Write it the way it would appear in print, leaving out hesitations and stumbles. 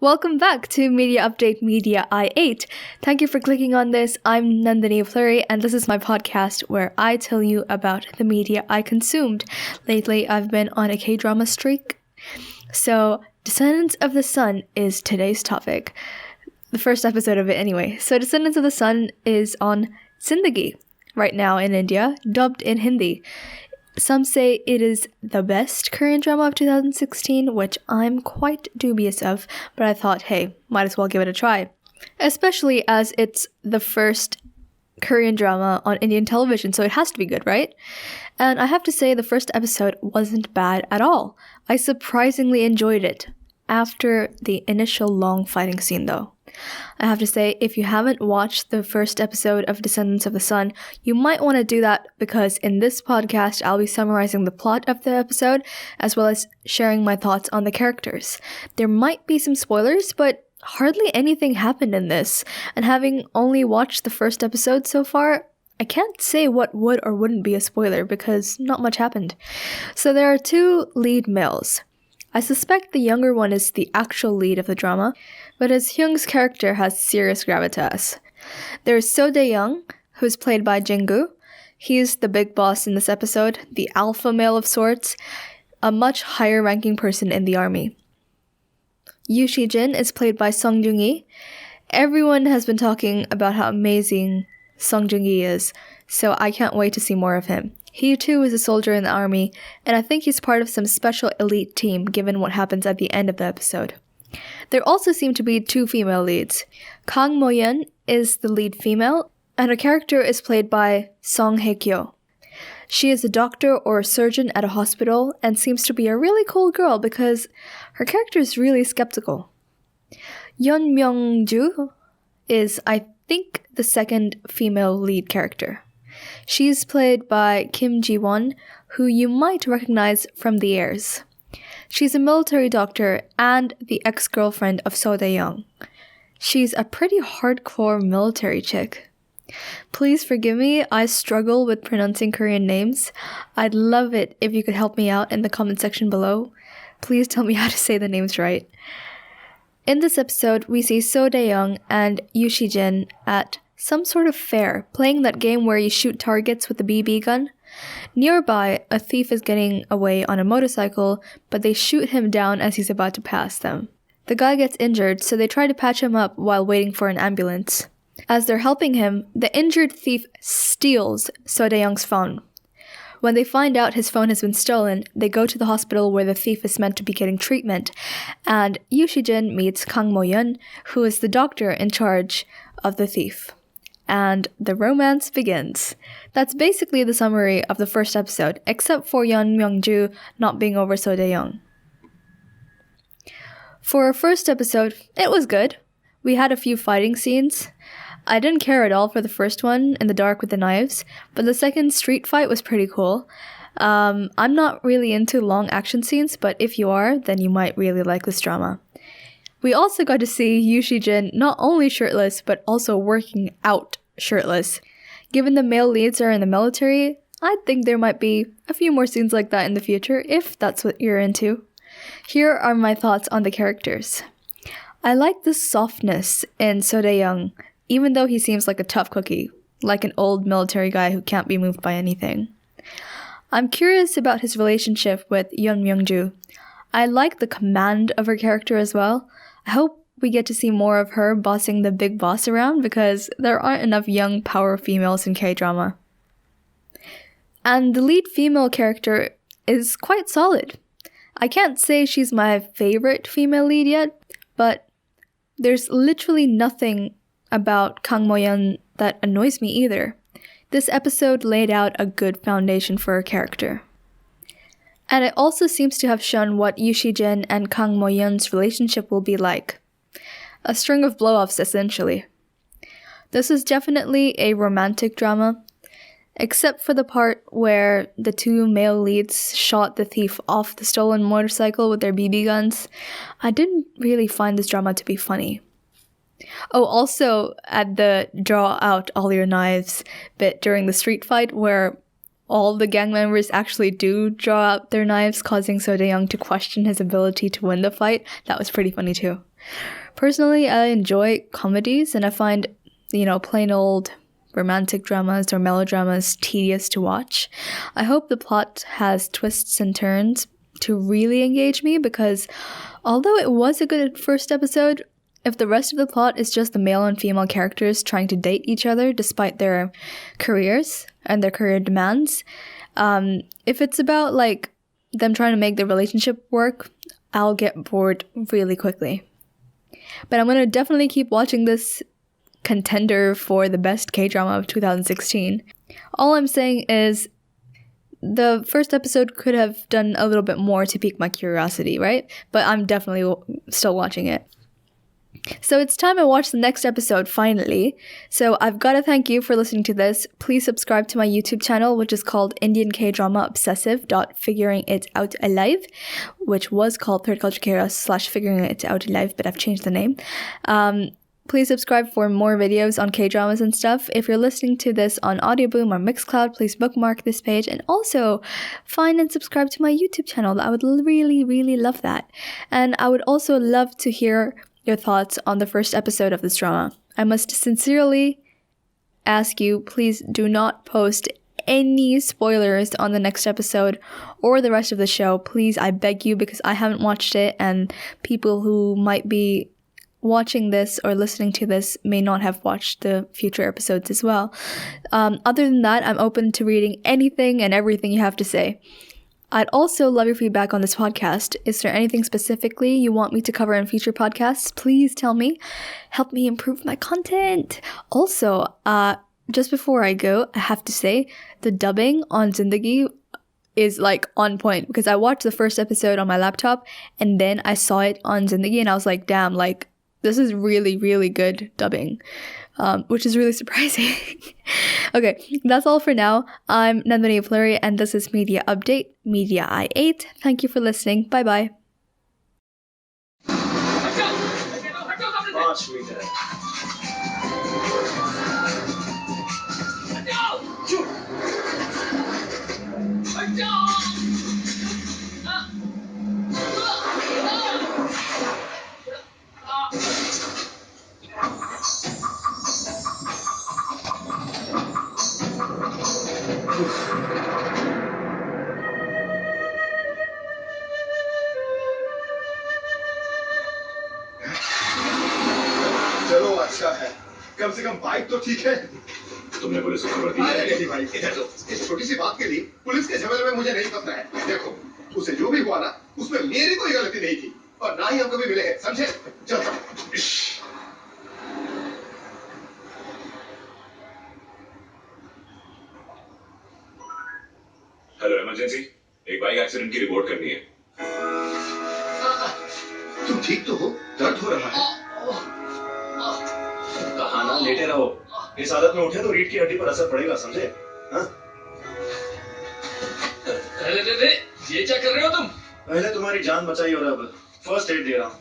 Welcome back to Media Update Media I8. Thank you for clicking on this. I'm Nandini Fleury, and this is my podcast where I tell you about the media I consumed. Lately, I've been on a K-drama streak. So, Descendants of the Sun is today's topic. The first episode of it anyway. So, Descendants of the Sun is on Zindagi right now in India, dubbed in Hindi. Some say it is the best Korean drama of 2016, which I'm quite dubious of, but I thought, hey, might as well give it a try. Especially as it's the first Korean drama on Indian television, so it has to be good, right? And I have to say the first episode wasn't bad at all. I surprisingly enjoyed it, after the initial long fighting scene though. I have to say, if you haven't watched the first episode of Descendants of the Sun, you might want to do that because in this podcast, I'll be summarizing the plot of the episode as well as sharing my thoughts on the characters. There might be some spoilers, but hardly anything happened in this. And having only watched the first episode so far, I can't say what would or wouldn't be a spoiler because not much happened. So there are two lead males. I suspect the younger one is the actual lead of the drama, but as Hyung's character has serious gravitas. There's So Dae-young, who's played by Jin-gu. He's the big boss in this episode, the alpha male of sorts, a much higher ranking person in the army. Yoo Si-jin is played by Song Joong-gi. Everyone has been talking about how amazing Song Joong-gi is, so I can't wait to see more of him. He too is a soldier in the army, and I think he's part of some special elite team given what happens at the end of the episode. There also seem to be two female leads. Kang Mo-yeon is the lead female, and her character is played by Song Hye-kyo. She is a doctor or a surgeon at a hospital and seems to be a really cool girl because her character is really skeptical. Yeon Myung-ju is, I think, the second female lead character. She's played by Kim Ji-won, who you might recognize from The Heirs. She's a military doctor and the ex-girlfriend of So Dae-young. She's a pretty hardcore military chick. Please forgive me, I struggle with pronouncing Korean names. I'd love it if you could help me out in the comment section below. Please tell me how to say the names right. In this episode, we see So Dae-young and Yoo Si-jin at some sort of fair, playing that game where you shoot targets with a BB gun. Nearby, a thief is getting away on a motorcycle, but they shoot him down as he's about to pass them. The guy gets injured, so they try to patch him up while waiting for an ambulance. As they're helping him, the injured thief steals So Dae-young's phone. When they find out his phone has been stolen, they go to the hospital where the thief is meant to be getting treatment, and Yoo Si-jin meets Kang Mo-yeon, who is the doctor in charge of the thief. And the romance begins. That's basically the summary of the first episode, except for Yeon Myung-ju not being over So Dae-young. For our first episode, it was good. We had a few fighting scenes. I didn't care at all for the first one, in the dark with the knives, but the second street fight was pretty cool. I'm not really into long action scenes, but if you are, then you might really like this drama. We also got to see Yoo Si-jin not only shirtless, but also working out shirtless. Given the male leads are in the military, I think there might be a few more scenes like that in the future, if that's what you're into. Here are my thoughts on the characters. I like the softness in So Dae-young, even though he seems like a tough cookie, like an old military guy who can't be moved by anything. I'm curious about his relationship with Yeon Myung-ju. I like the command of her character as well. I hope we get to see more of her bossing the big boss around because there aren't enough young power females in K-drama. And the lead female character is quite solid. I can't say she's my favorite female lead yet, but there's literally nothing about Kang Mo-yeon that annoys me either. This episode laid out a good foundation for her character. And it also seems to have shown what Yoo Si-jin and Kang Mo-yeon's relationship will be like. A string of blow-offs, essentially. This is definitely a romantic drama, except for the part where the two male leads shot the thief off the stolen motorcycle with their BB guns. I didn't really find this drama to be funny. Oh, also at the draw out all your knives bit during the street fight where all the gang members actually do draw out their knives, causing So Tae-young to question his ability to win the fight. That was pretty funny too. Personally, I enjoy comedies, and I find, plain old romantic dramas or melodramas tedious to watch. I hope the plot has twists and turns to really engage me, because although it was a good first episode, if the rest of the plot is just the male and female characters trying to date each other despite their careers and their career demands, if it's about like them trying to make the relationship work, I'll get bored really quickly. But I'm going to definitely keep watching this contender for the best K-drama of 2016. All I'm saying is the first episode could have done a little bit more to pique my curiosity, right? But I'm definitely still watching it. So it's time I watch the next episode, finally. So I've got to thank you for listening to this. Please subscribe to my YouTube channel, which is called Indian K-Drama Obsessive Figuring It Out Alive, which was called Third Culture Chaos / Figuring It Out Alive, but I've changed the name. Please subscribe for more videos on K-dramas and stuff. If you're listening to this on Audioboom or Mixcloud, please bookmark this page, and also find and subscribe to my YouTube channel. I would really, really love that. And I would also love to hear your thoughts on the first episode of this drama. I must sincerely ask you, please do not post any spoilers on the next episode or the rest of the show. Please, I beg you, because I haven't watched it, and people who might be watching this or listening to this may not have watched the future episodes as well. Other than that, I'm open to reading anything and everything you have to say. I'd also love your feedback on this podcast. Is there anything specifically you want me to cover in future podcasts? Please tell me. Help me improve my content. Also, just before I go, I have to say the dubbing on Zindagi is like on point, because I watched the first episode on my laptop and then I saw it on Zindagi and I was like, damn, like this is really, really good dubbing. Which is really surprising. Okay, that's all for now. I'm Nandini Fleury, and this is Media Update, Media I8. Thank you for listening. Bye-bye. चलो अच्छा है, कम से कम bike तो ठीक है। तुमने police को खबर दी है? नहीं भाई, इधर लो। इस छोटी सी बात के लिए पुलिस के झमेले में मुझे नहीं फंसना है। देखो, उसे जो भी हुआ ना, उसमें मेरी कोई गलती नहीं थी, और ना ही हम कभी मिले हैं, समझे? चलो। हेलो, इमरजेंसी, एक बाइक एक्सीडेंट की रिपोर्ट करनी है। तुम ठीक तो हो? दर्द हो रहा है? कहा ना, लेटे रहो। इस हालत में उठे तो रीढ़ की हड्डी पर असर पड़ेगा, समझे? हाँ? अरे, ये क्या कर रहे हो तुम? पहले तुम्हारी जान बचाई और अब फर्स्ट एड दे रहा हूँ।